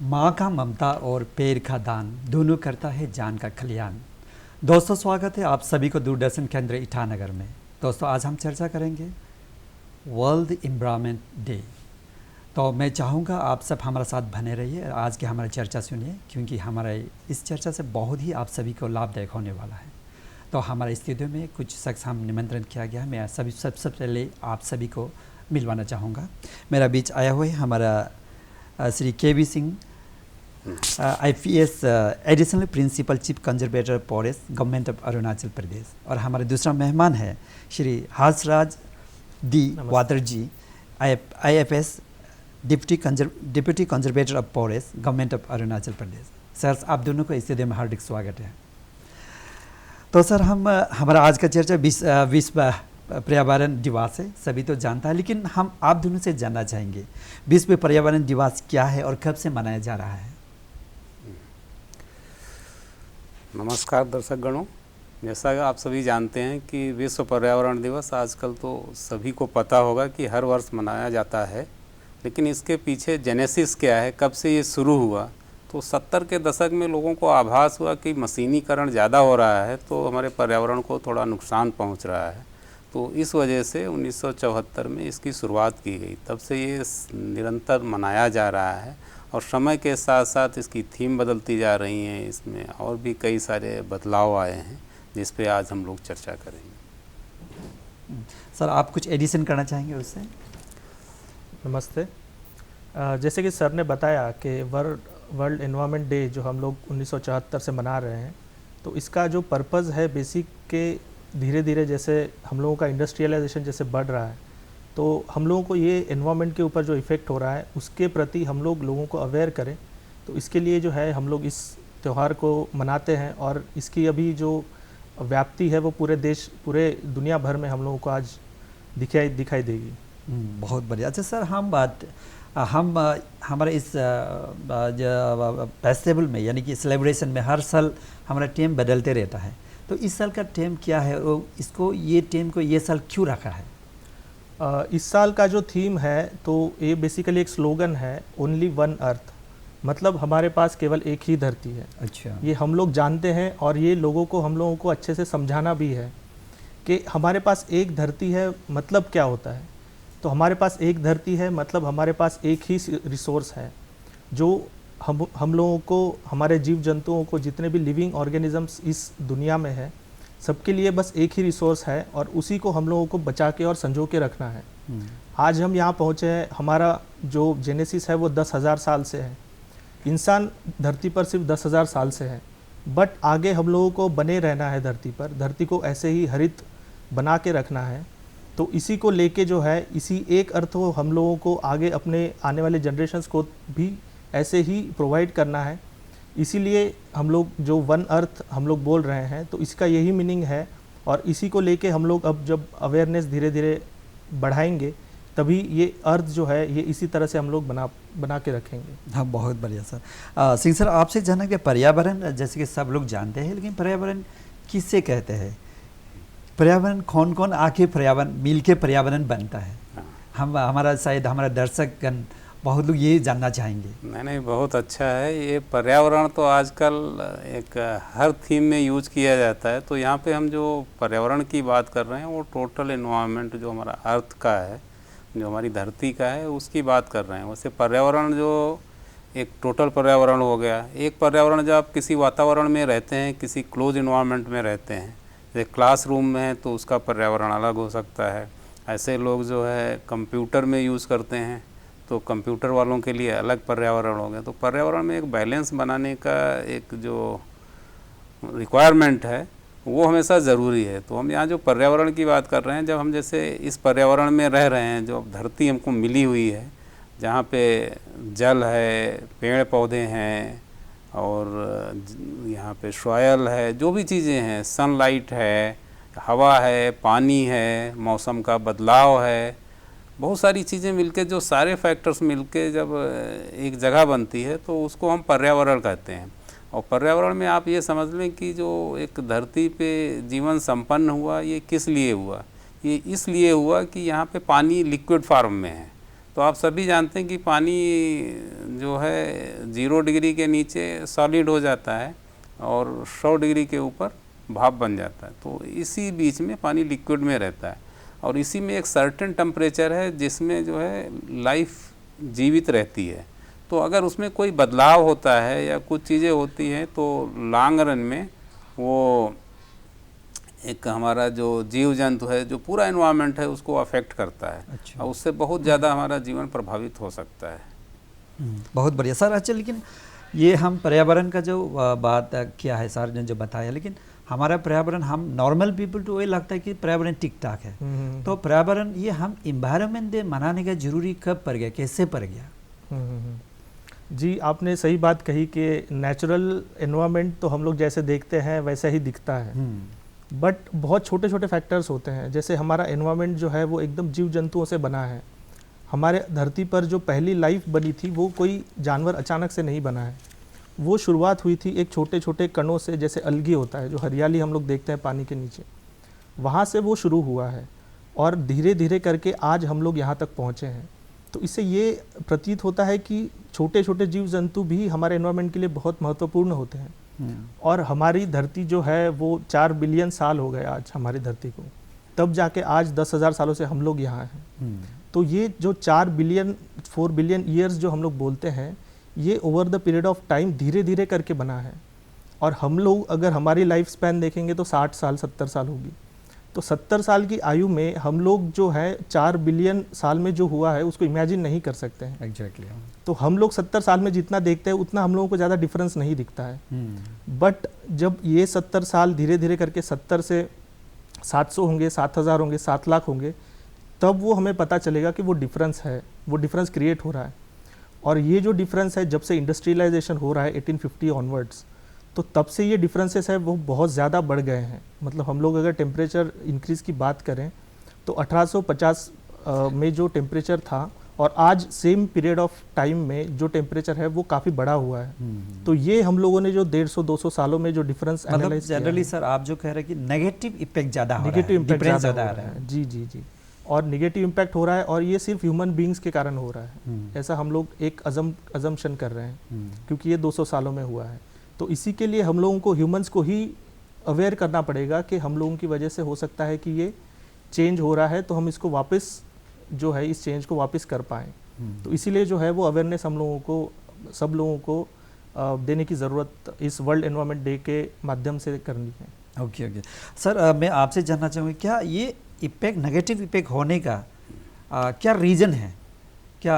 माँ का ममता और पैर का दान दोनों करता है जान का कल्याण। दोस्तों, स्वागत है आप सभी को दूरदर्शन केंद्र ईटानगर में। दोस्तों, आज हम चर्चा करेंगे वर्ल्ड एनवायरनमेंट डे। तो मैं चाहूँगा आप सब हमारे साथ बने रहिए, आज की हमारी चर्चा सुनिए, क्योंकि हमारे इस चर्चा से बहुत ही आप सभी को लाभदायक होने वाला है। तो हमारे स्टूडियो में कुछ शख्स हम निमंत्रण किया गया है। मैं सबसे पहले आप सभी को मिलवाना चाहूँगा। मेरा बीच आया हुआ है हमारा Shri K V. Singh, IPS additional principal chief conservator forest, government of Arunachal Pradesh. और हमारे दूसरा मेहमान है Shri Harshraj D Wadar ji, IFS deputy conservator of forest, government of Arunachal Pradesh. Sir, आप दोनों को स्टूडियो में हार्दिक स्वागत है। तो सर, हमारा आज का चर्चा विश्व पर्यावरण दिवस है, सभी तो जानता है, लेकिन हम आप दोनों से जानना चाहेंगे विश्व पर्यावरण दिवस क्या है और कब से मनाया जा रहा है। नमस्कार दर्शक गणों, जैसा आप सभी जानते हैं कि विश्व पर्यावरण दिवस आजकल तो सभी को पता होगा कि हर वर्ष मनाया जाता है, लेकिन इसके पीछे जेनेसिस क्या है, कब से ये शुरू हुआ। तो 70 के दशक में लोगों को आभास हुआ कि मशीनीकरण ज़्यादा हो रहा है तो हमारे पर्यावरण को थोड़ा नुकसान पहुंच रहा है। तो इस वजह से 1974 में इसकी शुरुआत की गई। तब से ये निरंतर मनाया जा रहा है और समय के साथ साथ इसकी थीम बदलती जा रही हैं, इसमें और भी कई सारे बदलाव आए हैं जिस पे आज हम लोग चर्चा करेंगे। सर, आप कुछ एडिशन करना चाहेंगे उससे? नमस्ते। जैसे कि सर ने बताया कि वर्ल्ड एनवायरनमेंट डे जो हम लोग 1974 से मना रहे हैं, तो इसका जो पर्पज़ है बेसिक के धीरे धीरे जैसे हम लोगों का इंडस्ट्रियलाइजेशन जैसे बढ़ रहा है, तो हम लोगों को ये एनवायरनमेंट के ऊपर जो इफ़ेक्ट हो रहा है उसके प्रति हम लोगों को अवेयर करें। तो इसके लिए जो है हम लोग इस त्यौहार को मनाते हैं और इसकी अभी जो व्याप्ति है वो पूरे दुनिया भर में हम लोगों को आज दिखाई देगी। बहुत बढ़िया। अच्छा सर, हम हमारे इस फेस्टिवल में यानी कि सेलिब्रेशन में हर साल हमारा टीम बदलते रहता है, तो इस साल का टीम क्या है और ये टीम को ये साल क्यों रखा है? इस साल का जो थीम है तो ये बेसिकली एक स्लोगन है, ओनली वन अर्थ, मतलब हमारे पास केवल एक ही धरती है। अच्छा, ये हम लोग जानते हैं और ये हम लोगों को अच्छे से समझाना भी है कि हमारे पास एक धरती है मतलब क्या होता है। तो हमारे पास एक धरती है मतलब हमारे पास एक ही रिसोर्स है जो हम लोगों को, हमारे जीव जंतुओं को, जितने भी लिविंग ऑर्गेनिजम्स इस दुनिया में है, सबके लिए बस एक ही रिसोर्स है और उसी को हम लोगों को बचा के और संजो के रखना है। आज हम यहाँ पहुँचे हैं, हमारा जो जेनेसिस है वो 10,000 साल से है। इंसान धरती पर सिर्फ 10,000 साल से है, बट आगे हम लोगों को बने रहना है धरती पर, धरती को ऐसे ही हरित बना के रखना है। तो इसी को लेके जो है, इसी एक अर्थ को हम लोगों को आगे अपने आने वाले जनरेशन्स को भी ऐसे ही प्रोवाइड करना है। इसीलिए हम लोग जो वन अर्थ हम लोग बोल रहे हैं, तो इसका यही मीनिंग है और इसी को लेके हम लोग अब जब अवेयरनेस धीरे धीरे बढ़ाएंगे तभी ये अर्थ जो है ये इसी तरह से हम लोग बना के रखेंगे। हाँ, बहुत बढ़िया सर। सिंह सर, आपसे जानना कि पर्यावरण जैसे कि सब लोग जानते हैं, लेकिन पर्यावरण किससे कहते हैं? पर्यावरण कौन कौन आके पर्यावरण मिल के पर्यावरण बनता है? हमारा दर्शकगण बहुत लोग ये जानना चाहेंगे। नहीं, बहुत अच्छा है। ये पर्यावरण तो आजकल एक हर थीम में यूज किया जाता है। तो यहाँ पे हम जो पर्यावरण की बात कर रहे हैं वो टोटल एनवायरनमेंट जो हमारा अर्थ का है, जो हमारी धरती का है, उसकी बात कर रहे हैं। वैसे पर्यावरण जो एक टोटल पर्यावरण हो गया। एक पर्यावरण जब आप किसी वातावरण में रहते हैं, किसी क्लोज एनवायरनमेंट में रहते हैं, जैसे क्लासरूम में है तो उसका पर्यावरण अलग हो सकता है। ऐसे लोग जो है कंप्यूटर में यूज़ करते हैं तो कंप्यूटर वालों के लिए अलग पर्यावरण हो गया। तो पर्यावरण में एक बैलेंस बनाने का एक जो रिक्वायरमेंट है वो हमेशा ज़रूरी है। तो हम यहाँ जो पर्यावरण की बात कर रहे हैं, जब हम जैसे इस पर्यावरण में रह रहे हैं, जो धरती हमको मिली हुई है, जहाँ पे जल है, पेड़ पौधे हैं और यहाँ पे सॉयल है, जो भी चीज़ें हैं, सनलाइट है, हवा है, पानी है, मौसम का बदलाव है, बहुत सारी चीज़ें मिलके, जो सारे फैक्टर्स मिलके जब एक जगह बनती है तो उसको हम पर्यावरण कहते हैं। और पर्यावरण में आप ये समझ लें कि जो एक धरती पे जीवन संपन्न हुआ, ये किस लिए हुआ? ये इसलिए हुआ कि यहाँ पे पानी लिक्विड फॉर्म में है। तो आप सभी जानते हैं कि पानी जो है 0 डिग्री के नीचे सॉलिड हो जाता है और 100 डिग्री के ऊपर भाप बन जाता है। तो इसी बीच में पानी लिक्विड में रहता है और इसी में एक सर्टेन टेम्परेचर है जिसमें जो है लाइफ जीवित रहती है। तो अगर उसमें कोई बदलाव होता है या कुछ चीज़ें होती हैं तो लॉन्ग रन में वो एक हमारा जो जीव जंतु है, जो पूरा एनवायरनमेंट है, उसको अफेक्ट करता है। अच्छा। और उससे बहुत ज़्यादा हमारा जीवन प्रभावित हो सकता है। बहुत बढ़िया सर। अच्छा, लेकिन ये हम पर्यावरण का जो बात किया है सर ने जो बताया, लेकिन हमारा पर्यावरण, हम नॉर्मल पीपल तो ये लगता है कि पर्यावरण ठीक ठाक है। तो पर्यावरण ये हम इन्वायरमेंट डे मनाने का जरूरी कब पड़ गया, कैसे पड़ गया? जी, आपने सही बात कही कि नेचुरल एनवायरनमेंट तो हम लोग जैसे देखते हैं वैसा ही दिखता है, बट बहुत छोटे छोटे फैक्टर्स होते हैं। जैसे हमारा एनवायरनमेंट जो है वो एकदम जीव जंतुओं से बना है। हमारे धरती पर जो पहली लाइफ बनी थी वो कोई जानवर अचानक से नहीं बना है। वो शुरुआत हुई थी एक छोटे छोटे कणों से, जैसे अलगी होता है, जो हरियाली हम लोग देखते हैं पानी के नीचे, वहाँ से वो शुरू हुआ है और धीरे धीरे करके आज हम लोग यहाँ तक पहुँचे हैं। तो इससे ये प्रतीत होता है कि छोटे छोटे जीव जंतु भी हमारे एनवायरनमेंट के लिए बहुत महत्वपूर्ण होते हैं। और हमारी धरती जो है वो 4 बिलियन साल हो गए आज हमारी धरती को, तब जाके आज 10,000 सालों से हम लोग यहाँ हैं। तो ये जो 4 बिलियन ईयर्स जो हम लोग बोलते हैं, ये over the period of time धीरे धीरे करके बना है। और हम लोग अगर हमारी लाइफ स्पैन देखेंगे तो 60 साल 70 साल होगी। तो 70 साल की आयु में हम लोग जो है 4 बिलियन साल में जो हुआ है उसको इमेजिन नहीं कर सकते हैं। एग्जैक्टली। तो हम लोग 70 साल में जितना देखते हैं उतना हम लोगों को ज़्यादा डिफरेंस नहीं दिखता है। बट जब ये 70 साल धीरे धीरे करके 70 से 700 होंगे, 7,000 होंगे, 7 लाख होंगे, तब वो हमें पता चलेगा कि वो डिफरेंस है, वो डिफरेंस क्रिएट हो रहा है। और ये जो डिफरेंस है, जब से इंडस्ट्रियलाइजेशन हो रहा है 1850 ऑनवर्ड्स, तो तब से ये डिफरेंसेस है वो बहुत ज़्यादा बढ़ गए हैं। मतलब हम लोग अगर टेम्परेचर इंक्रीज़ की बात करें तो 1850 में जो टेम्परेचर था और आज सेम पीरियड ऑफ टाइम में जो टेम्परेचर है वो काफ़ी बड़ा हुआ है। तो ये हम लोगों ने जो 150-200 सालों में जो डिफरेंस एनालाइज किया है। जनरली सर आप जो कह रहे हैं कि नेगेटिव इफेक्ट ज़्यादा हो रहा है, नेगेटिव इम्पैक्ट डिफरेंस ज़्यादा ज़्यादा हो रहा है। जी जी जी। और नेगेटिव इम्पैक्ट हो रहा है और ये सिर्फ ह्यूमन बींग्स के कारण हो रहा है, ऐसा हम लोग एक अजम्पशन कर रहे हैं, क्योंकि ये 200 सालों में हुआ है। तो इसी के लिए हम लोगों को, ह्यूमंस को ही अवेयर करना पड़ेगा कि हम लोगों की वजह से हो सकता है कि ये चेंज हो रहा है, तो हम इसको वापस जो है इस चेंज को वापस कर पाएँ। तो इसीलिए जो है वो अवेयरनेस हम लोगों को, सब लोगों को देने की ज़रूरत इस वर्ल्ड एनवायरनमेंट डे के माध्यम से करनी है। ओके ओके सर, मैं आपसे जानना चाहूँगी, क्या ये इफेक्ट, नेगेटिव इफेक्ट होने का क्या रीज़न है? क्या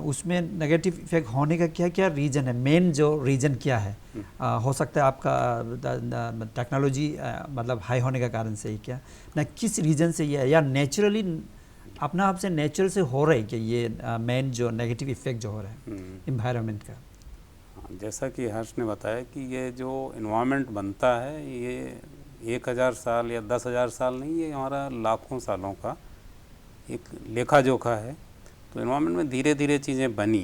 उसमें नेगेटिव इफेक्ट होने का क्या क्या रीज़न है? मेन जो रीज़न क्या है? हो सकता है आपका टेक्नोलॉजी मतलब हाई होने का कारण से ही, क्या ना किस रीज़न से ये है, या नेचुरली अपना आप से नेचुरल से हो रहा है कि ये मेन जो नेगेटिव इफेक्ट जो हो रहा है इन्वायरमेंट का? जैसा कि हर्ष ने बताया कि ये जो इन्वायरमेंट बनता है ये 1,000 साल या 10,000 साल नहीं, ये हमारा लाखों सालों का एक लेखा जोखा है। तो इन्वायरमेंट में धीरे धीरे चीज़ें बनी।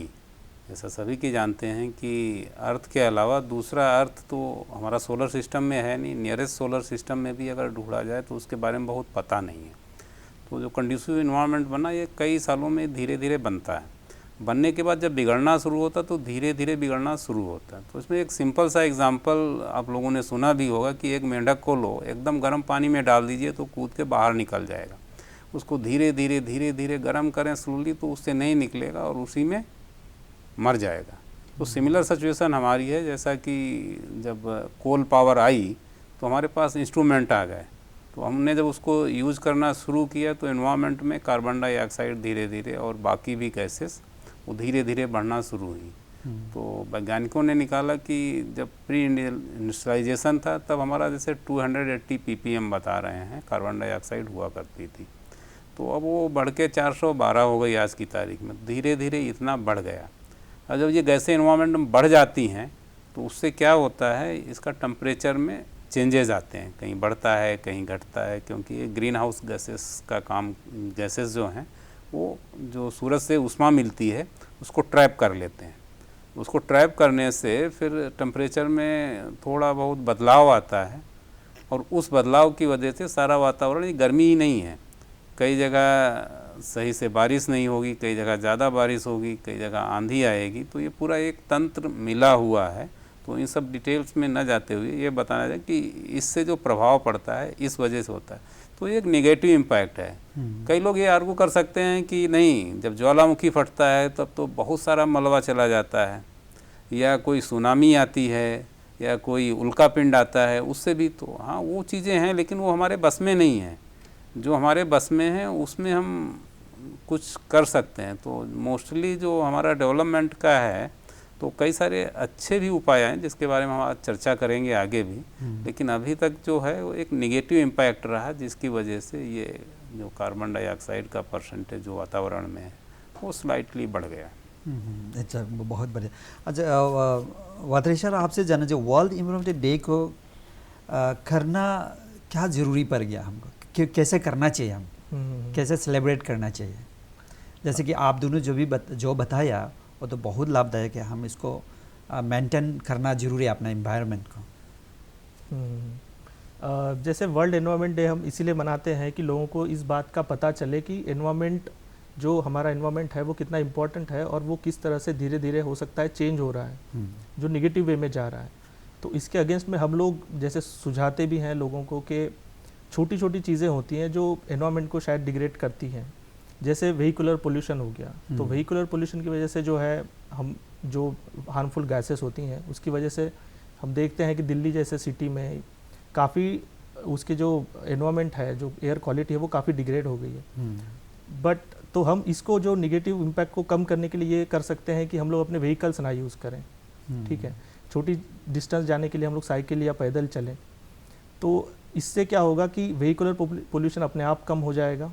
जैसा सभी की जानते हैं कि अर्थ के अलावा दूसरा अर्थ तो हमारा सोलर सिस्टम में है नहीं, नियरेस्ट सोलर सिस्टम में भी अगर ढूंढा जाए तो उसके बारे में बहुत पता नहीं है। तो जो कंडीसिव इन्वायरमेंट बना ये कई सालों में धीरे धीरे बनता है। बनने के बाद जब बिगड़ना शुरू होता तो धीरे धीरे बिगड़ना शुरू होता है। तो इसमें एक सिंपल सा एग्जांपल आप लोगों ने सुना भी होगा कि एक मेंढक को लो, एकदम गर्म पानी में डाल दीजिए तो कूद के बाहर निकल जाएगा। उसको धीरे धीरे गर्म करें स्लोली तो उससे नहीं निकलेगा और उसी में मर जाएगा। तो सिमिलर सिचुएशन हमारी है। जैसा कि जब कोल पावर आई तो हमारे पास इंस्ट्रूमेंट आ गए, तो हमने जब उसको यूज़ करना शुरू किया तो एनवायरनमेंट में कार्बन डाइऑक्साइड धीरे धीरे और बाकी भी गैसेस वो धीरे धीरे बढ़ना शुरू हुई। तो वैज्ञानिकों ने निकाला कि जब प्री इंडस्ट्रियलाइजेशन था तब हमारा जैसे 280 ppm बता रहे हैं कार्बन डाइऑक्साइड हुआ करती थी, तो अब वो बढ़ के 412 हो गई आज की तारीख में। धीरे धीरे इतना बढ़ गया। और जब ये गैसें एनवायरनमेंट में बढ़ जाती हैं तो उससे क्या होता है, इसका टेम्परेचर में चेंजेस आते हैं, कहीं बढ़ता है कहीं घटता है, क्योंकि ये ग्रीन हाउस गैसेस का काम, गैसेस जो हैं वो जो सूरज से ऊष्मा मिलती है उसको ट्रैप कर लेते हैं। उसको ट्रैप करने से फिर टेम्परेचर में थोड़ा बहुत बदलाव आता है और उस बदलाव की वजह से सारा वातावरण, ये गर्मी ही नहीं है, कई जगह सही से बारिश नहीं होगी, कई जगह ज़्यादा बारिश होगी, कई जगह आंधी आएगी। तो ये पूरा एक तंत्र मिला हुआ है। तो इन सब डिटेल्स में न जाते हुए ये बताना चाहिए कि इससे जो प्रभाव पड़ता है इस वजह से होता है। तो ये एक नेगेटिव इम्पैक्ट है। कई लोग ये आर्गू कर सकते हैं कि नहीं, जब ज्वालामुखी फटता है तब तो बहुत सारा मलबा चला जाता है, या कोई सुनामी आती है, या कोई उल्का पिंड आता है, उससे भी तो हाँ वो चीज़ें हैं, लेकिन वो हमारे बस में नहीं है। जो हमारे बस में है उसमें हम कुछ कर सकते हैं। तो मोस्टली जो हमारा डेवलपमेंट का है तो कई सारे अच्छे भी उपाय हैं जिसके बारे में हम आज चर्चा करेंगे आगे भी। लेकिन अभी तक जो है वो एक नेगेटिव इम्पैक्ट रहा, जिसकी वजह से ये जो कार्बन डाइऑक्साइड का परसेंटेज जो वातावरण में है वो स्लाइटली बढ़ गया। अच्छा, बहुत बढ़िया। अच्छा वातरी सर, आपसे जानना चाहिए वर्ल्ड एनवायरनमेंट डे को करना क्या ज़रूरी पड़ गया हमको, कैसे करना चाहिए, हम कैसे सेलिब्रेट करना चाहिए? जैसे कि आप दोनों जो बताया वो तो बहुत लाभदायक है, हम इसको मेंटेन करना जरूरी है अपना एनवायरनमेंट को। जैसे वर्ल्ड एनवायरनमेंट डे हम इसीलिए मनाते हैं कि लोगों को इस बात का पता चले कि एनवायरनमेंट, जो हमारा एनवायरनमेंट है वो कितना इम्पोर्टेंट है और वो किस तरह से धीरे धीरे हो सकता है चेंज हो रहा है, जो निगेटिव वे में जा रहा है। तो इसके अगेंस्ट में हम लोग जैसे सुझाते भी हैं लोगों को कि छोटी छोटी चीज़ें होती हैं जो एनवायरनमेंट को शायद डिग्रेड करती हैं। जैसे व्हीकुलर पोल्यूशन हो गया, तो व्हीकुलर पोल्यूशन की वजह से जो है हम जो हार्मफुल गैसेस होती हैं उसकी वजह से हम देखते हैं कि दिल्ली जैसे सिटी में काफ़ी उसके जो एनवायरनमेंट है, जो एयर क्वालिटी है वो काफ़ी डिग्रेड हो गई है। बट तो हम इसको जो निगेटिव इम्पैक्ट को कम करने के लिए ये कर सकते हैं कि हम लोग अपने व्हीकल्स ना यूज़ करें। ठीक है, छोटी डिस्टेंस जाने के लिए हम लोग साइकिल या पैदल चलें। तो इससे क्या होगा कि व्हीकुलर पोल्यूशन अपने आप कम हो जाएगा।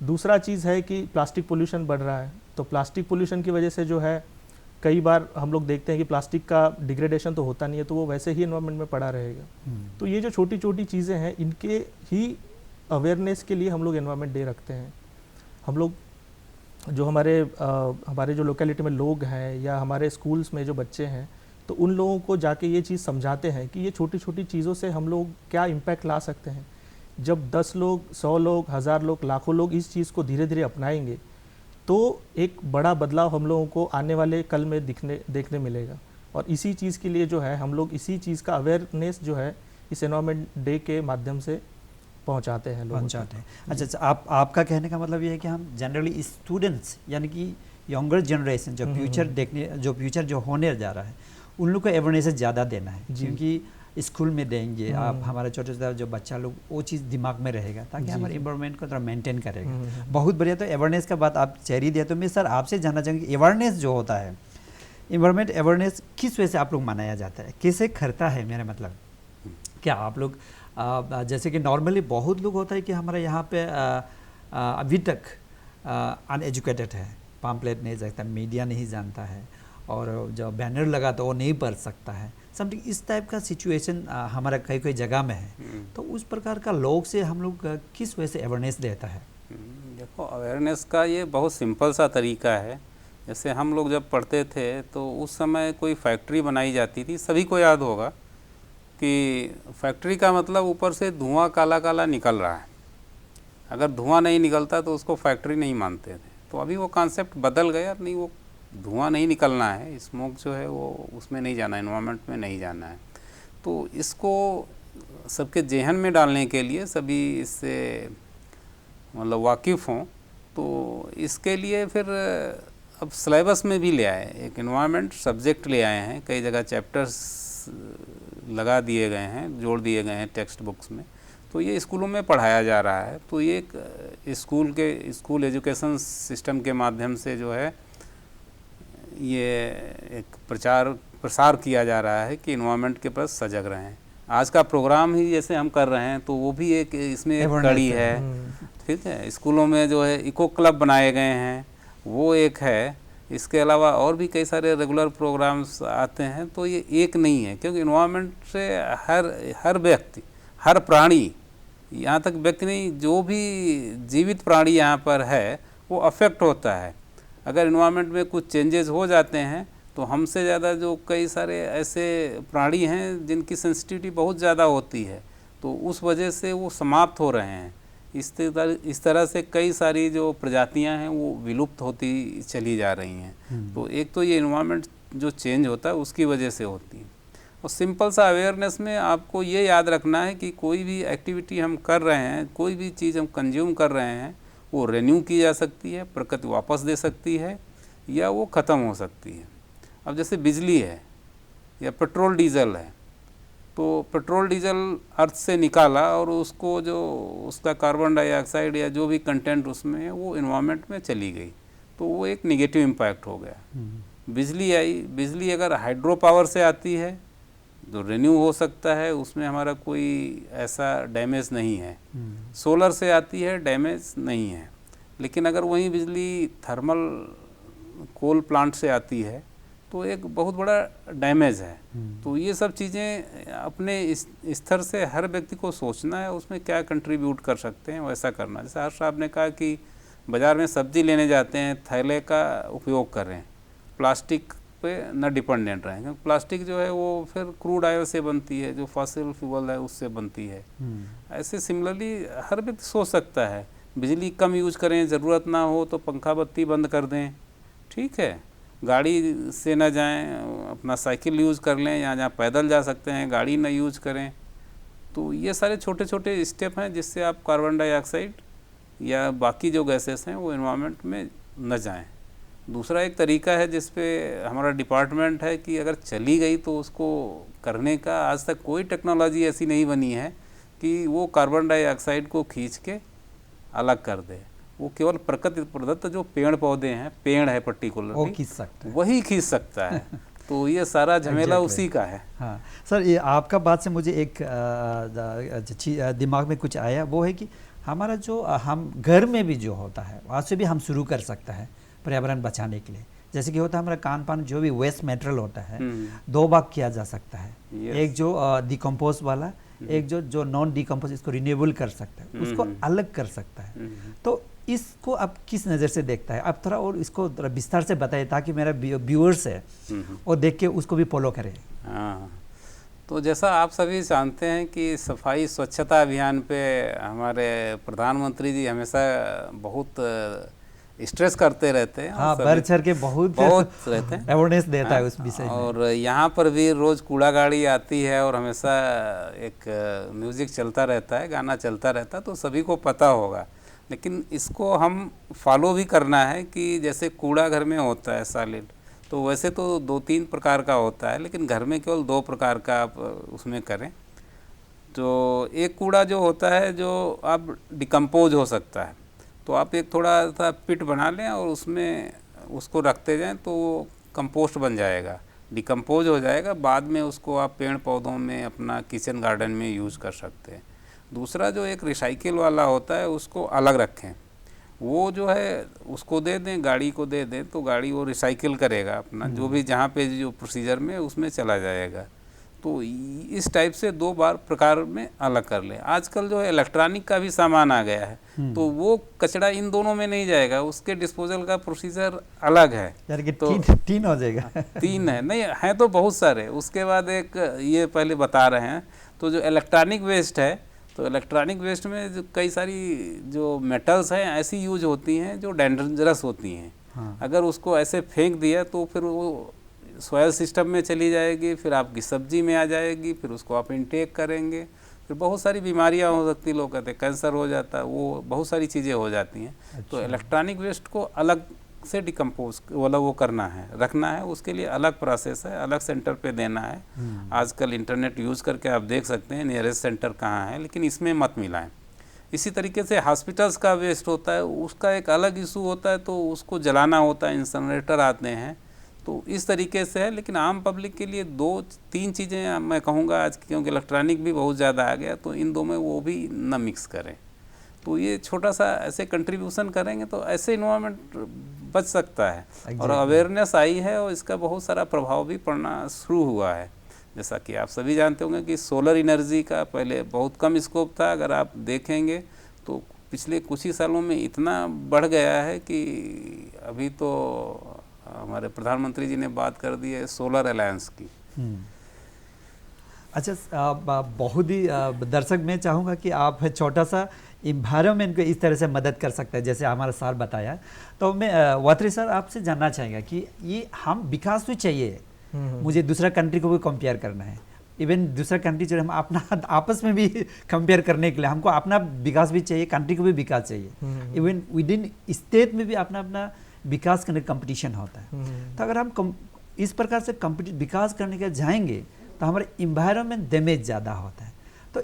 दूसरा चीज़ है कि प्लास्टिक पोल्यूशन बढ़ रहा है, तो प्लास्टिक पोल्यूशन की वजह से जो है कई बार हम लोग देखते हैं कि प्लास्टिक का डिग्रेडेशन तो होता नहीं है, तो वो वैसे ही एनवायरनमेंट में पड़ा रहेगा। तो ये जो छोटी छोटी चीज़ें हैं इनके ही अवेयरनेस के लिए हम लोग एनवायरनमेंट डे रखते हैं। हम लोग जो हमारे जो लोकेलिटी में लोग हैं या हमारे स्कूल्स में जो बच्चे हैं, तो उन लोगों को जाके ये चीज़ समझाते हैं कि ये छोटी छोटी चीज़ों से हम लोग क्या इम्पैक्ट ला सकते हैं। जब 10 लोग, 100 लोग, 1000 लोग, लाखों लोग इस चीज़ को धीरे धीरे अपनाएंगे तो एक बड़ा बदलाव हम लोगों को आने वाले कल में देखने मिलेगा। और इसी चीज़ के लिए जो है हम लोग इसी चीज़ का अवेयरनेस जो है इस एनवायरनमेंट डे के माध्यम से पहुंचाते हैं लोगों तक। अच्छा, आपका कहने का मतलब ये है कि हम जनरली स्टूडेंट्स यानी कि यंगर जनरेशन जो फ्यूचर जो होने जा रहा है उन लोग को अवेयरनेस ज़्यादा देना है, क्योंकि स्कूल में देंगे आप हमारे छोटे छोटे जो बच्चा लोग वो चीज़ दिमाग में रहेगा ताकि हमारे एनवायरनमेंट को थोड़ा मेंटेन करेगा। बहुत बढ़िया। तो अवेयरनेस का बात आप चेरी दिया, तो मैं सर आपसे जानना चाहूँगी अवेयरनेस जो होता है, एनवायरनमेंट अवेयरनेस किस वजह से आप लोग मनाया जाता है, कैसे करता है? मेरा मतलब क्या आप लोग जैसे कि नॉर्मली बहुत लोग होता है कि हमारे यहाँ पे अभी तक अनएजुकेटेड है, पम्पलेट नहीं जानता, मीडिया नहीं जानता है, और जो बैनर लगा तो वो नहीं पढ़ सकता है, समथिंग इस टाइप का सिचुएशन हमारा कई जगह में है। तो उस प्रकार का लोग से हम लोग किस वजह से अवेयरनेस देता है? देखो, अवेयरनेस का ये बहुत सिंपल सा तरीका है। जैसे हम लोग जब पढ़ते थे तो उस समय कोई फैक्ट्री बनाई जाती थी, सभी को याद होगा कि फैक्ट्री का मतलब ऊपर से धुआं काला काला निकल रहा है, अगर धुआं नहीं निकलता तो उसको फैक्ट्री नहीं मानते थे। तो अभी वो कॉन्सेप्ट बदल गया, नहीं वो धुआं नहीं निकलना है, स्मोक जो है वो उसमें नहीं जाना, एनवायरनमेंट में नहीं जाना है। तो इसको सबके जेहन में डालने के लिए सभी इससे मतलब वाकिफ़ हों, तो इसके लिए फिर अब सिलेबस में भी ले आए, एक एनवायरनमेंट सब्जेक्ट ले आए हैं, कई जगह चैप्टर्स लगा दिए गए हैं, जोड़ दिए गए हैं टेक्स्ट बुक्स में। तो ये स्कूलों में पढ़ाया जा रहा है। तो ये एक स्कूल एजुकेशन सिस्टम के माध्यम से जो है ये एक प्रसार किया जा रहा है कि एनवायरनमेंट के प्रति सजग रहें। आज का प्रोग्राम ही जैसे हम कर रहे हैं तो वो भी एक इसमें एक कड़ी है। ठीक है, स्कूलों में जो है इको क्लब बनाए गए हैं, वो एक है। इसके अलावा और भी कई सारे रेगुलर प्रोग्राम्स आते हैं। तो ये एक नहीं है, क्योंकि एनवायरनमेंट से हर व्यक्ति, हर प्राणी, यहाँ तक व्यक्ति नहीं, जो भी जीवित प्राणी यहाँ पर है वो अफेक्ट होता है। अगर एनवायरनमेंट में कुछ चेंजेस हो जाते हैं तो हमसे ज़्यादा जो कई सारे ऐसे प्राणी हैं जिनकी सेंसिटिविटी बहुत ज़्यादा होती है, तो उस वजह से वो समाप्त हो रहे हैं। इस तरह से कई सारी जो प्रजातियां हैं वो विलुप्त होती चली जा रही हैं। तो एक तो ये इन्वायरमेंट जो चेंज होता है उसकी वजह से होती है। और सिंपल सा अवेयरनेस में आपको ये याद रखना है कि कोई भी एक्टिविटी हम कर रहे हैं, कोई भी चीज़ हम कंज्यूम कर रहे हैं, वो रेन्यू की जा सकती है, प्रकृति वापस दे सकती है या वो ख़त्म हो सकती है। अब जैसे बिजली है या पेट्रोल डीजल है, तो पेट्रोल डीजल अर्थ से निकाला और उसको जो उसका कार्बन डाइऑक्साइड या जो भी कंटेंट उसमें है वो इन्वायरमेंट में चली गई, तो वो एक नेगेटिव इम्पैक्ट हो गया। बिजली आई, बिजली अगर हाइड्रो पावर से आती है जो रेन्यू हो सकता है, उसमें हमारा कोई ऐसा डैमेज नहीं है। सोलर से आती है, डैमेज नहीं है। लेकिन अगर वही बिजली थर्मल कोल प्लांट से आती है तो एक बहुत बड़ा डैमेज है। तो ये सब चीज़ें अपने इस स्तर से हर व्यक्ति को सोचना है, उसमें क्या कंट्रीब्यूट कर सकते हैं वैसा करना। जैसे हर्ष साहब ने कहा कि बाज़ार में सब्जी लेने जाते हैं, थैले का उपयोग करें, प्लास्टिक पे न डिपेंडेंट रहें, क्योंकि प्लास्टिक जो है वो फिर क्रूड ऑयल से बनती है, जो फॉसिल फ्यूल है उससे बनती है। ऐसे सिमिलरली हर व्यक्ति सोच सकता है, बिजली कम यूज करें, ज़रूरत ना हो तो पंखा बत्ती बंद कर दें, ठीक है, गाड़ी से ना जाएं, अपना साइकिल यूज़ कर लें, या जहाँ पैदल जा सकते हैं गाड़ी ना यूज करें। तो ये सारे छोटे छोटे स्टेप हैं जिससे आप कार्बन डाइऑक्साइड या बाकी जो गैसेस हैं वो एनवायरनमेंट में न जाएं। दूसरा एक तरीका है जिस पे हमारा डिपार्टमेंट है कि अगर चली गई तो उसको करने का आज तक कोई टेक्नोलॉजी ऐसी नहीं बनी है कि वो कार्बन डाइऑक्साइड को खींच के अलग कर दे। वो केवल प्रकृति प्रदत्त जो पेड़ पौधे हैं, पेड़ है पर्टिकुलरली, वही खींच सकता है। तो ये सारा झमेला उसी का है। हाँ सर, ये आपका बात से मुझे एक दिमाग में कुछ आया, वो है कि हमारा जो हम घर में भी जो होता है वहाँ से भी हम शुरू कर सकते हैं पर्यावरण बचाने के लिए। जैसे कि होता है हमारा खान पान जो भी वेस्ट मटेरियल होता है दो भाग किया जा सकता है। एक जो डिकम्पोज वाला, एक जो नॉन डिकम्पोज, इसको रिन्यूएबल कर सकता है, उसको अलग कर सकता है। तो इसको आप किस नज़र से देखता है? आप थोड़ा और इसको थोड़ा विस्तार से बताइए ताकि मेरा व्यूअर्स है वो देख के उसको भी फॉलो करे। हाँ, तो जैसा आप सभी जानते हैं कि सफाई स्वच्छता अभियान पे हमारे प्रधानमंत्री जी हमेशा बहुत स्ट्रेस करते रहते हैं। हाँ, बढ़ चढ़ के बहुत रहते हैं, अवेयरनेस देता है उस विषय में। और यहाँ पर भी रोज़ कूड़ा गाड़ी आती है और हमेशा एक म्यूज़िक चलता रहता है, गाना चलता रहता है, तो सभी को पता होगा। लेकिन इसको हम फॉलो भी करना है कि जैसे कूड़ा घर में होता है सॉलिड, तो वैसे तो 2-3 प्रकार का होता है, लेकिन घर में केवल 2 प्रकार का आप उसमें करें। तो एक कूड़ा जो होता है जो अब डिकम्पोज हो सकता है, तो आप एक थोड़ा सा पिट बना लें और उसमें उसको रखते जाएं तो वो कंपोस्ट बन जाएगा, डिकम्पोज हो जाएगा। बाद में उसको आप पेड़ पौधों में, अपना किचन गार्डन में यूज़ कर सकते हैं। दूसरा जो एक रिसाइकिल वाला होता है उसको अलग रखें, वो जो है उसको दे दें, गाड़ी को दे दें, तो गाड़ी वो रिसाइकिल करेगा अपना जो भी, जहाँ पे जो प्रोसीजर में उसमें चला जाएगा। तो इस टाइप से 2 बार प्रकार में अलग कर लें। आजकल जो है इलेक्ट्रॉनिक का भी सामान आ गया है, तो वो कचरा इन दोनों में नहीं जाएगा, उसके डिस्पोजल का प्रोसीजर अलग है। यार कि तो 3 हो जाएगा। 3 है, नहीं है तो बहुत सारे। उसके बाद एक ये पहले बता रहे हैं, तो जो इलेक्ट्रॉनिक वेस्ट है, तो इलेक्ट्रॉनिक वेस्ट में जो कई सारी जो मेटल्स हैं ऐसी यूज होती हैं जो डेंजरस होती हैं। हाँ। अगर उसको ऐसे फेंक दिया तो फिर वो सॉयल सिस्टम में चली जाएगी, फिर आपकी सब्जी में आ जाएगी, फिर उसको आप इनटेक करेंगे, फिर बहुत सारी बीमारियां हो सकती, लोग कहते हैं कैंसर हो जाता है, वो बहुत सारी चीज़ें हो जाती हैं। अच्छा। तो इलेक्ट्रॉनिक वेस्ट को अलग से डिकम्पोज वाला वो करना है, रखना है, उसके लिए अलग प्रोसेस है, अलग सेंटर पे देना है। आजकल इंटरनेट यूज़ करके आप देख सकते हैं नियरेस्ट सेंटर कहाँ है, लेकिन इसमें मत मिलाएं। इसी तरीके से हॉस्पिटल्स का वेस्ट होता है, उसका एक अलग इशू होता है, तो उसको जलाना होता है, इंसिनरेटर आते हैं, तो इस तरीके से है। लेकिन आम पब्लिक के लिए 2-3 चीज़ें मैं कहूँगा आज, क्योंकि इलेक्ट्रॉनिक भी बहुत ज़्यादा आ गया, तो इन 2 में वो भी न मिक्स करें। तो ये छोटा सा ऐसे कंट्रीब्यूशन करेंगे तो ऐसे इन्वायरमेंट बच सकता है। और अवेयरनेस आई है और इसका बहुत सारा प्रभाव भी पड़ना शुरू हुआ है। जैसा कि आप सभी जानते होंगे कि सोलर एनर्जी का पहले बहुत कम स्कोप था, अगर आप देखेंगे तो पिछले कुछ ही सालों में इतना बढ़ गया है कि अभी तो हमारे प्रधानमंत्री जी ने बात कर दी है सोलर अलायंस की। अच्छा, बहुत ही दर्शक मैं चाहूँगा कि आप छोटा सा इन्वायरमेंट को इस तरह से मदद कर सकते हैं जैसे हमारा सर बताया। तो मैं वात्री सर आपसे जानना चाहेंगे कि ये हम विकास भी चाहिए, मुझे दूसरा कंट्री को भी कंपेयर करना है, इवन दूसरा कंट्री जो हम अपना आपस में भी कंपेयर करने के लिए हमको अपना विकास भी चाहिए, कंट्री को भी विकास चाहिए, इवन विद इन स्टेट में भी अपना अपना विकास करने कंपटीशन होता है। तो अगर हम इस प्रकार से विकास करने के जाएंगे तो हमारे इन्वायरमेंट डैमेज ज़्यादा होता है। तो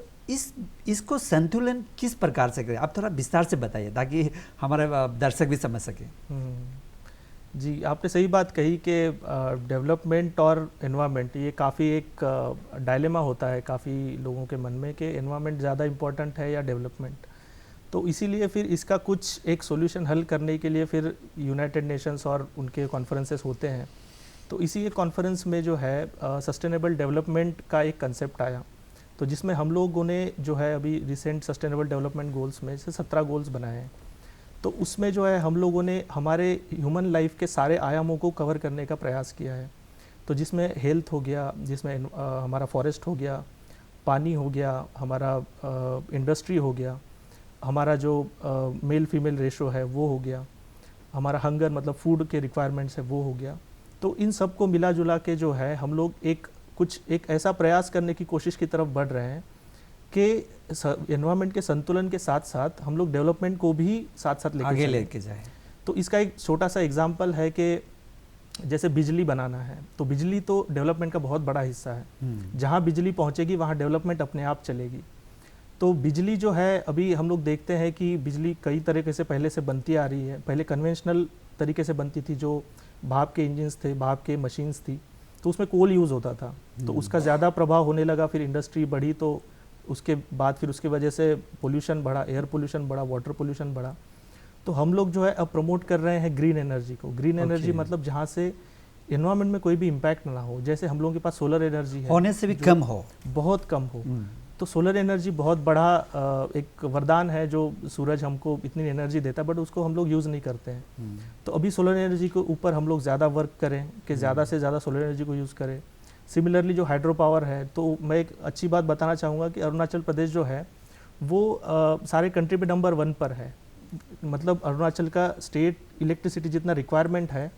इसको संतुलन किस प्रकार से करें, आप थोड़ा विस्तार से बताइए ताकि हमारे दर्शक भी समझ सके। जी, आपने सही बात कही कि डेवलपमेंट और एनवायरनमेंट ये काफ़ी एक डायलेमा होता है काफ़ी लोगों के मन में कि एनवायरनमेंट ज़्यादा इम्पोर्टेंट है या डेवलपमेंट। तो इसीलिए फिर इसका कुछ एक सॉल्यूशन हल करने के लिए फिर यूनाइटेड नेशंस और उनके कॉन्फ्रेंसेस होते हैं। तो इसी एक कॉन्फ्रेंस में जो है सस्टेनेबल डेवलपमेंट का एक कंसेप्ट आया, तो जिसमें हम लोगों ने जो है अभी रिसेंट सस्टेनेबल डेवलपमेंट गोल्स में से 17 गोल्स बनाए हैं। तो उसमें जो है हम लोगों ने हमारे ह्यूमन लाइफ के सारे आयामों को कवर करने का प्रयास किया है। तो जिसमें हेल्थ हो गया, जिसमें हमारा फॉरेस्ट हो गया, पानी हो गया, हमारा इंडस्ट्री हो गया, हमारा जो मेल फीमेल रेशो है वो हो गया, हमारा हंगर मतलब फूड के रिक्वायरमेंट्स है वो हो गया। तो इन सब को मिला जुला के जो है हम लोग एक ऐसा प्रयास करने की कोशिश की तरफ बढ़ रहे हैं कि एनवायरनमेंट के संतुलन के साथ साथ हम लोग डेवलपमेंट को भी साथ साथ लेके जाए। तो इसका एक छोटा सा एग्जांपल है कि जैसे बिजली बनाना है, तो बिजली तो डेवलपमेंट का बहुत बड़ा हिस्सा है। जहाँ बिजली पहुँचेगी वहाँ डेवलपमेंट अपने आप चलेगी। तो बिजली जो है अभी हम लोग देखते हैं कि बिजली कई तरीके से पहले से बनती आ रही है। पहले कन्वेंशनल तरीके से बनती थी, जो भाप के इंजन्स थे, भाप के मशीन्स थी, तो उसमें कोल यूज़ होता था। तो उसका ज़्यादा प्रभाव होने लगा, फिर इंडस्ट्री बढ़ी, तो उसके बाद फिर उसकी वजह से पोल्यूशन बढ़ा, एयर पोल्यूशन बढ़ा, वाटर पोल्यूशन बढ़ा। तो हम लोग जो है अब प्रमोट कर रहे हैं ग्रीन एनर्जी को। ग्रीन एनर्जी मतलब जहाँ से एनवायरनमेंट में कोई भी इम्पैक्ट ना हो। जैसे हम लोगों के पास सोलर एनर्जी है, होने से भी कम हो, बहुत कम हो। तो सोलर एनर्जी बहुत बड़ा एक वरदान है, जो सूरज हमको इतनी एनर्जी देता है, बट उसको हम लोग यूज़ नहीं करते हैं। तो अभी सोलर एनर्जी के ऊपर हम लोग ज़्यादा वर्क करें कि ज़्यादा से ज़्यादा सोलर एनर्जी को यूज़ करें। सिमिलरली जो हाइड्रो पावर है, तो मैं एक अच्छी बात बताना चाहूँगा कि अरुणाचल प्रदेश जो है वो सारे कंट्री में नंबर 1 पर है। मतलब अरुणाचल का स्टेट इलेक्ट्रिसिटी जितना रिक्वायरमेंट है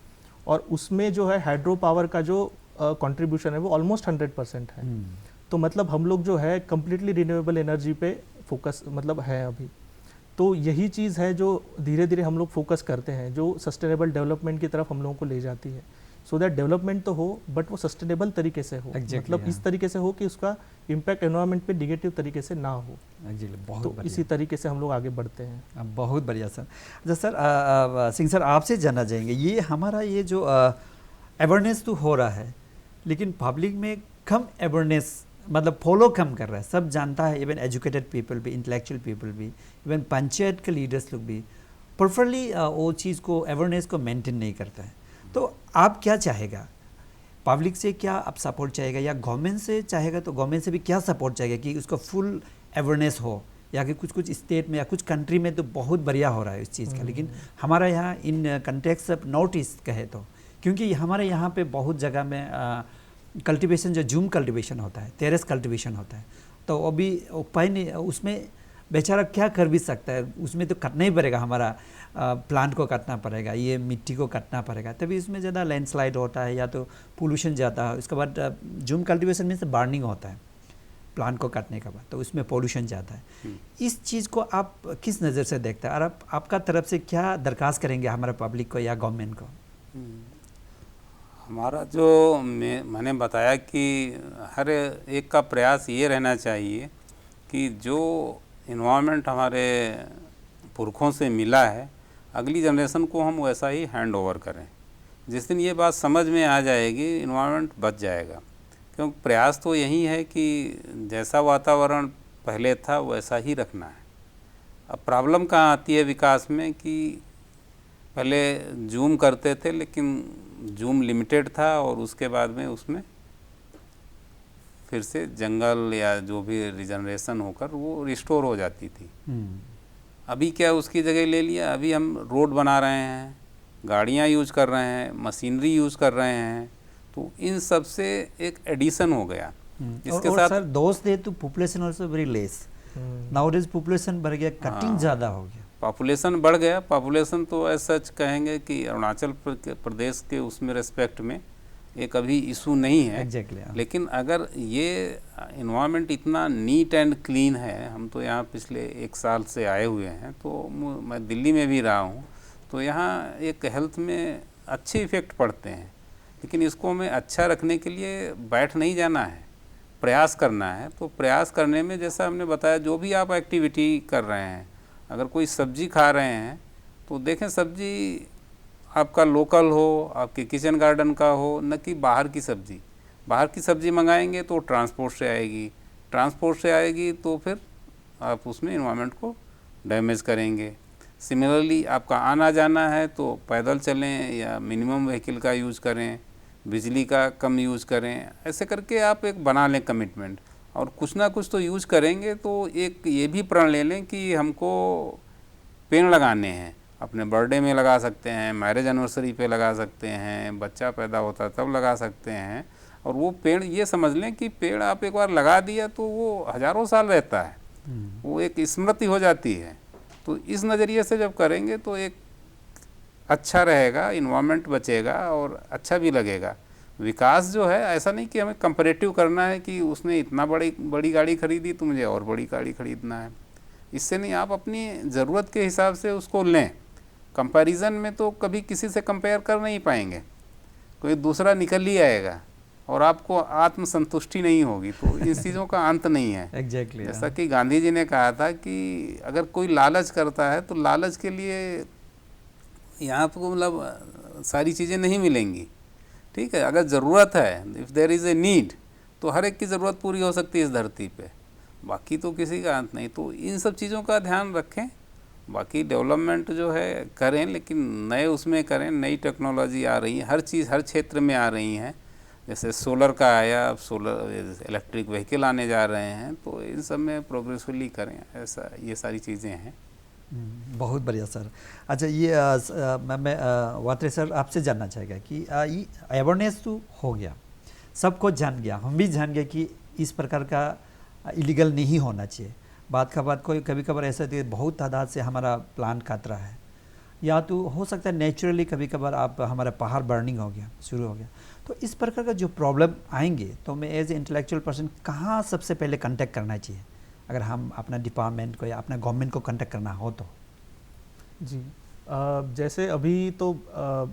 और उसमें जो है हाइड्रो पावर का जो कंट्रीब्यूशन है वो ऑलमोस्ट 100% है। तो मतलब हम लोग जो है कम्प्लीटली रिन्यूएबल एनर्जी पे फोकस मतलब है अभी। तो यही चीज़ है जो धीरे धीरे हम लोग फोकस करते हैं, जो सस्टेनेबल डेवलपमेंट की तरफ हम लोगों को ले जाती है। सो दैट डेवलपमेंट तो हो बट वो सस्टेनेबल तरीके से हो। मतलब इस तरीके से हो कि उसका इम्पैक्ट एनवायरनमेंट पे नेगेटिव तरीके से ना हो। तो इसी तरीके से हम लोग आगे बढ़ते हैं। बहुत बढ़िया सर। अच्छा सर, सिंह सर आपसे जानना चाहेंगे, ये हमारा ये जो अवेयरनेस तो हो रहा है लेकिन पब्लिक में कम अवेयरनेस मतलब फॉलो कम कर रहा है। सब जानता है, इवन एजुकेटेड पीपल भी, इंटेलेक्चुअल पीपल भी, इवन पंचायत के लीडर्स लोग भी प्रॉपरली वो चीज़ को अवेयरनेस को मेंटेन नहीं करता है। तो आप क्या चाहेगा, पब्लिक से क्या आप सपोर्ट चाहेगा या गवर्नमेंट से चाहेगा? तो गवर्नमेंट से भी क्या सपोर्ट चाहेगा कि उसको फुल अवेयरनेस हो, या कि कुछ स्टेट में या कुछ कंट्री में तो बहुत बढ़िया हो रहा है इस चीज़ का, लेकिन हमारा यहाँ in context of north east कहे तो, क्योंकि हमारे यहाँ पे बहुत जगह में कल्टीवेशन जो जूम कल्टीवेशन होता है, टेरेस कल्टीवेशन होता है, तो अभी उपाय नहीं, उसमें बेचारा क्या कर भी सकता है, उसमें तो काटना ही पड़ेगा, हमारा प्लांट को काटना पड़ेगा, ये मिट्टी को काटना पड़ेगा, तभी इसमें ज़्यादा लैंडस्लाइड होता है या तो पोल्यूशन ज़्यादा है। उसके बाद जूम कल्टीवेशन में से बार्निंग होता है प्लांट को काटने के बाद, तो उसमें पोल्यूशन ज़्यादा है। इस चीज़ को आप किस नज़र से देखते हैं और आपका तरफ से क्या दरख्वास्त करेंगे हमारे पब्लिक को या गवर्नमेंट को? हमारा जो मैंने बताया कि हर एक का प्रयास ये रहना चाहिए कि जो इन्वायरमेंट हमारे पुरखों से मिला है अगली जनरेशन को हम वैसा ही हैंड ओवर करें। जिस दिन ये बात समझ में आ जाएगी इन्वायरमेंट बच जाएगा, क्योंकि प्रयास तो यही है कि जैसा वातावरण पहले था वैसा ही रखना है। अब प्रॉब्लम कहाँ आती है विकास में कि पहले जूम करते थे लेकिन जूम लिमिटेड था और उसके बाद में उसमें फिर से जंगल या जो भी रिजनरेशन होकर वो रिस्टोर हो जाती थी। अभी क्या उसकी जगह ले लिया, अभी हम रोड बना रहे हैं, गाड़ियाँ यूज कर रहे हैं, मशीनरी यूज कर रहे हैं, तो इन सब से एक एडिशन हो गया। इसके और साथ सर दोस्त दे तो population also very less, nowadays population बढ़ गया, कटिंग ज़्यादा हो गया। पॉपुलेशन बढ़ गया। पॉपुलेशन तो ऐसा सच कहेंगे कि अरुणाचल प्रदेश के उसमें रेस्पेक्ट में एक अभी इशू नहीं है। एग्जैक्टली। लेकिन अगर ये इन्वायरमेंट इतना नीट एंड क्लीन है, हम तो यहाँ पिछले 1 साल से आए हुए हैं, तो मैं दिल्ली में भी रहा हूँ, तो यहाँ एक हेल्थ में अच्छे इफ़ेक्ट पड़ते हैं। लेकिन इसको हमें अच्छा रखने के लिए बैठ नहीं जाना है, प्रयास करना है। तो प्रयास करने में जैसा हमने बताया, जो भी आप एक्टिविटी कर रहे हैं, अगर कोई सब्जी खा रहे हैं तो देखें सब्जी आपका लोकल हो, आपके किचन गार्डन का हो, न कि बाहर की सब्जी। बाहर की सब्जी मंगाएंगे तो ट्रांसपोर्ट से आएगी, ट्रांसपोर्ट से आएगी तो फिर आप उसमें इन्वायरमेंट को डैमेज करेंगे। सिमिलरली आपका आना जाना है तो पैदल चलें या मिनिमम व्हीकल का यूज़ करें, बिजली का कम यूज़ करें। ऐसे करके आप एक बना लें कमिटमेंट, और कुछ ना कुछ तो यूज़ करेंगे। तो एक ये भी प्रण ले लें कि हमको पेड़ लगाने हैं। अपने बर्थडे में लगा सकते हैं, मैरिज एनिवर्सरी पे लगा सकते हैं, बच्चा पैदा होता है तब लगा सकते हैं। और वो पेड़ ये समझ लें कि पेड़ आप एक बार लगा दिया तो वो हज़ारों साल रहता है, वो एक स्मृति हो जाती है। तो इस नज़रिए से जब करेंगे तो एक अच्छा रहेगा, इन्वायरमेंट बचेगा और अच्छा भी लगेगा। विकास जो है ऐसा नहीं कि हमें कंपैरेटिव करना है कि उसने इतना बड़ी गाड़ी खरीदी तो मुझे और बड़ी गाड़ी खरीदना है। इससे नहीं, आप अपनी ज़रूरत के हिसाब से उसको लें। कंपैरिजन में तो कभी किसी से कंपेयर कर नहीं पाएंगे, कोई दूसरा निकल ही आएगा और आपको आत्मसंतुष्टि नहीं होगी। तो इन चीज़ों का अंत नहीं है। एग्जैक्टली। जैसा कि गांधी जी ने कहा था कि अगर कोई लालच करता है तो लालच के लिए यहाँ आपको मतलब सारी चीज़ें नहीं मिलेंगी। ठीक है, अगर ज़रूरत है, if there is a need, तो हर एक की ज़रूरत पूरी हो सकती है इस धरती पे, बाकी तो किसी का अंत नहीं। तो इन सब चीज़ों का ध्यान रखें। बाकी डेवलपमेंट जो है करें, लेकिन नए उसमें करें। नई टेक्नोलॉजी आ रही है, हर चीज़ हर क्षेत्र में आ रही हैं। जैसे सोलर का आया, अब सोलर इलेक्ट्रिक व्हीकल आने जा रहे हैं, तो इन सब में प्रोग्रेसफुली करें। ऐसा ये सारी चीज़ें हैं। बहुत बढ़िया सर। अच्छा, ये मैं वात्रे सर आपसे जानना चाहेगा कि ये अवेयरनेस तो हो गया, सबको जान गया, हम भी जान गए कि इस प्रकार का इलीगल नहीं होना चाहिए। बात का बात कोई कभी कभार ऐसा होती है, बहुत तादाद से हमारा प्लांट काट रहा है, या तो हो सकता है नेचुरली कभी कभार आप हमारा पहाड़ बर्निंग हो गया, शुरू हो गया। तो इस प्रकार का जो प्रॉब्लम आएंगे तो मैं एज ए इंटेलेक्चुअल पर्सन कहाँ सबसे पहले कांटेक्ट करना चाहिए, अगर हम अपना डिपार्टमेंट को या अपना गवर्नमेंट को कांटेक्ट करना हो तो? जी, जैसे अभी तो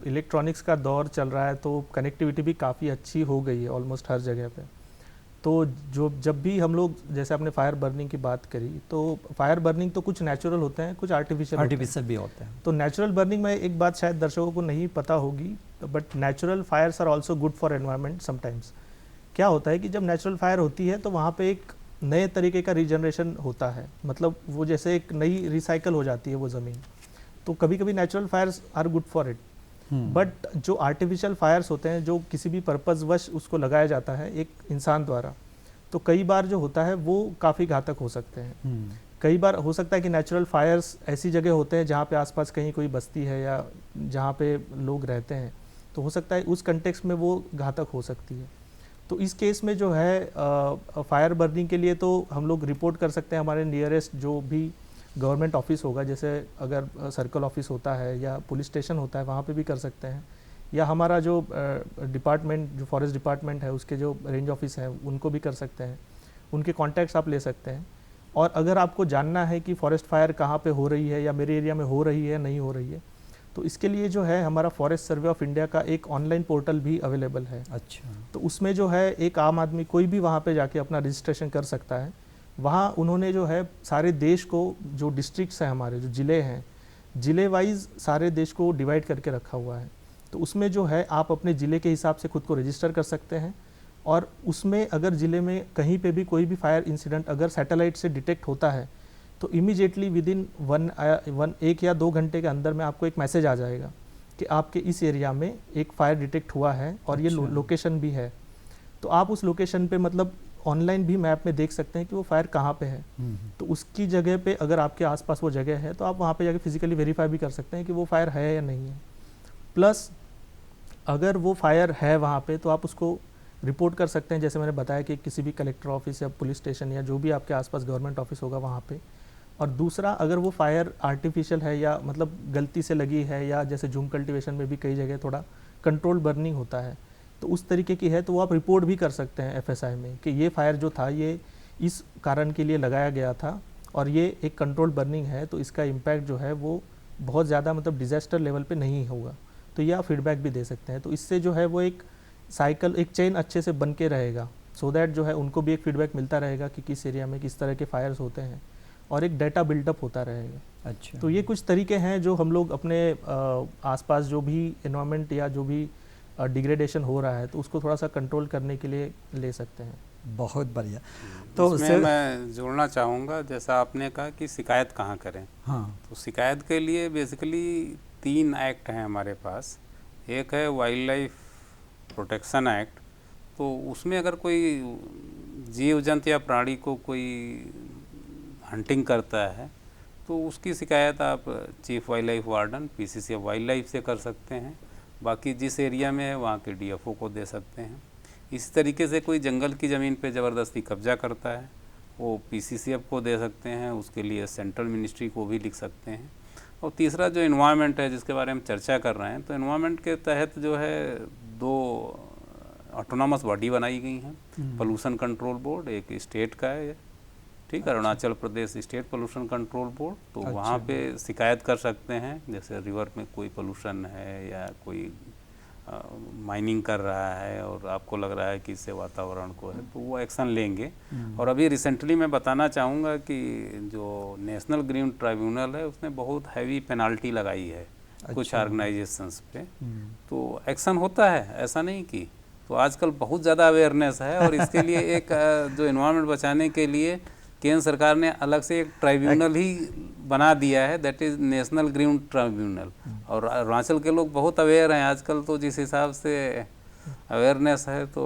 इलेक्ट्रॉनिक्स का दौर चल रहा है, तो कनेक्टिविटी भी काफ़ी अच्छी हो गई है ऑलमोस्ट हर जगह पे। तो जब भी हम लोग, जैसे आपने फायर बर्निंग की बात करी, तो फायर बर्निंग तो कुछ नेचुरल होते हैं, कुछ आर्टिफिशियल भी होते हैं। तो नेचुरल बर्निंग में एक बात शायद दर्शकों को नहीं पता होगी, but natural fires are also good for environment sometimes. क्या होता है कि जब नेचुरल फायर होती है तो वहाँ पे एक नए तरीके का रीजनरेशन होता है, मतलब वो जैसे एक नई रिसाइकल हो जाती है वो ज़मीन। तो कभी कभी natural fires are good for it. But जो आर्टिफिशियल फायर्स होते हैं, जो किसी भी पर्पज़ वश उसको लगाया जाता है एक इंसान द्वारा, तो कई बार जो होता है वो काफ़ी घातक हो सकते हैं। कई बार हो सकता है कि नेचुरल फायर्स ऐसी जगह होते हैं जहाँ पे आसपास कहीं कोई बस्ती है या जहाँ पे लोग रहते हैं, तो हो सकता है उस कंटेक्स्ट में वो घातक हो सकती है। तो इस केस में जो है फायर बर्निंग के लिए तो हम लोग रिपोर्ट कर सकते हैं हमारे नियरेस्ट जो भी गवर्नमेंट ऑफिस होगा, जैसे अगर सर्कल ऑफिस होता है या पुलिस स्टेशन होता है, वहाँ पे भी कर सकते हैं, या हमारा जो डिपार्टमेंट, जो फॉरेस्ट डिपार्टमेंट है उसके जो रेंज ऑफिस है उनको भी कर सकते हैं, उनके कॉन्टैक्ट्स आप ले सकते हैं। और अगर आपको जानना है कि फॉरेस्ट फायर कहाँ पे हो रही है या मेरे एरिया में हो रही है नहीं हो रही है, तो इसके लिए जो है हमारा फॉरेस्ट सर्वे ऑफ इंडिया का एक ऑनलाइन पोर्टल भी अवेलेबल है। अच्छा। तो उसमें जो है एक आम आदमी कोई भी वहाँ पे जाके अपना रजिस्ट्रेशन कर सकता है। वहाँ उन्होंने जो है सारे देश को, जो डिस्ट्रिक्ट्स हैं हमारे, जो ज़िले हैं, ज़िले वाइज सारे देश को डिवाइड करके रखा हुआ है। तो उसमें जो है आप अपने ज़िले के हिसाब से खुद को रजिस्टर कर सकते हैं, और उसमें अगर ज़िले में कहीं पे भी कोई भी फायर इंसिडेंट अगर सैटेलाइट से डिटेक्ट होता है तो इमीडिएटली विदिन 1 या 2 घंटे के अंदर में आपको एक मैसेज आ जाएगा कि आपके इस एरिया में एक फायर डिटेक्ट हुआ है और ये लोकेशन भी है। तो आप उस लोकेशन पे मतलब ऑनलाइन भी मैप में देख सकते हैं कि वो फायर कहाँ पे है। तो उसकी जगह पे अगर आपके आसपास वो जगह है तो आप वहाँ पे जाके फिजिकली वेरीफाई भी कर सकते हैं कि वो फायर है या नहीं है। प्लस अगर वो फायर है वहाँ पे तो आप उसको रिपोर्ट कर सकते हैं, जैसे मैंने बताया कि किसी भी कलेक्टर ऑफिस या पुलिस स्टेशन या जो भी आपके आसपास गवर्नमेंट ऑफिस होगा वहाँ पे। और दूसरा, अगर वो फायर आर्टिफिशियल है या मतलब गलती से लगी है, या जैसे झूम कल्टीवेशन में भी कई जगह थोड़ा कंट्रोल बर्निंग होता है, तो उस तरीके की है तो वो आप रिपोर्ट भी कर सकते हैं एफएसआई में कि ये फायर जो था ये इस कारण के लिए लगाया गया था और ये एक कंट्रोल बर्निंग है, तो इसका इम्पैक्ट जो है वो बहुत ज़्यादा मतलब डिज़ास्टर लेवल पे नहीं होगा। तो ये आप फीडबैक भी दे सकते हैं। तो इससे जो है वो एक साइकिल, एक चेन अच्छे से बन के रहेगा, सो दैट जो है उनको भी एक फीडबैक मिलता रहेगा कि किस एरिया में किस तरह के फायर्स होते हैं और एक डाटा बिल्डअप होता रहेगा। अच्छा, तो ये कुछ तरीके हैं जो हम लोग अपने आसपास जो भी एनवायरनमेंट या जो भी डिग्रेडेशन हो रहा है तो उसको थोड़ा सा कंट्रोल करने के लिए ले सकते हैं। बहुत बढ़िया। तो इसमें मैं जोड़ना चाहूँगा, जैसा आपने कहा कि शिकायत कहाँ करें। हाँ, तो शिकायत के लिए बेसिकली 3 एक्ट हैं हमारे पास। एक है वाइल्ड लाइफ प्रोटेक्शन एक्ट, तो उसमें अगर कोई जीव जंतु या प्राणी को कोई हंटिंग करता है तो उसकी शिकायत आप chief wild life warden PCC wild life से कर सकते हैं। बाकी जिस एरिया में है वहाँ के डीएफओ को दे सकते हैं। इसी तरीके से कोई जंगल की ज़मीन पे ज़बरदस्ती कब्जा करता है वो पीसीसीएफ को दे सकते हैं, उसके लिए सेंट्रल मिनिस्ट्री को भी लिख सकते हैं। और तीसरा जो एनवायरनमेंट है जिसके बारे में चर्चा कर रहे हैं, तो एनवायरनमेंट के तहत जो है 2 ऑटोनॉमस बॉडी बनाई गई हैं। पोल्यूशन कंट्रोल बोर्ड एक स्टेट का है, ठीक है, Arunachal Pradesh state pollution control board. तो वहाँ पे शिकायत कर सकते हैं, जैसे रिवर में कोई पोल्यूशन है या कोई माइनिंग कर रहा है और आपको लग रहा है कि इससे वातावरण को है, तो वो एक्शन लेंगे। और अभी रिसेंटली मैं बताना चाहूँगा कि जो नेशनल ग्रीन ट्राइब्यूनल है उसने बहुत हैवी पेनाल्टी लगाई है कुछ ऑर्गेनाइजेशंस पे, तो एक्शन होता है, ऐसा नहीं कि। तो आजकल बहुत ज़्यादा अवेयरनेस है और इसके लिए एक जो एनवायरनमेंट बचाने के लिए केंद्र सरकार ने अलग से एक ट्राइब्यूनल ही बना दिया है, that is national green tribunal. और अरुणाचल के लोग बहुत अवेयर हैं आजकल, तो जिस हिसाब से अवेयरनेस है तो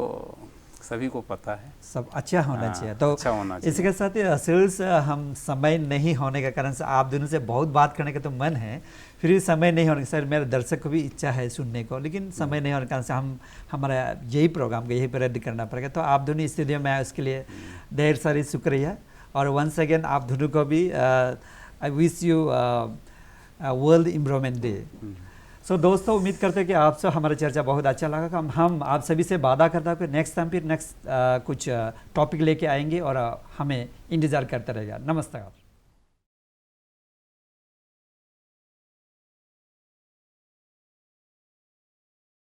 सभी को पता है, सब अच्छा होना चाहिए। तो अच्छा होना चाहिए। इसके साथ ही असल हम समय नहीं होने के कारण से आप दोनों से बहुत बात करने का तो मन है, फिर भी समय नहीं होने के सर मेरे दर्शक को भी इच्छा है सुनने को, लेकिन समय नहीं होने के कारण से हमारा यही प्रोग्राम को यही पर रद्द करना पड़ेगा। तो आप दोनों स्टूडियो में आए उसके लिए ढेर सारी शुक्रिया। और वंस अगेन आप दोनों को भी I wish you world environment day. So दोस्तों, उम्मीद करते हैं कि आपसे हमारा चर्चा बहुत अच्छा लगा। हम आप सभी से वादा करता हूँ कि नेक्स्ट टाइम फिर नेक्स्ट कुछ टॉपिक लेके आएंगे और हमें इंतज़ार करते रहेगा। नमस्कार।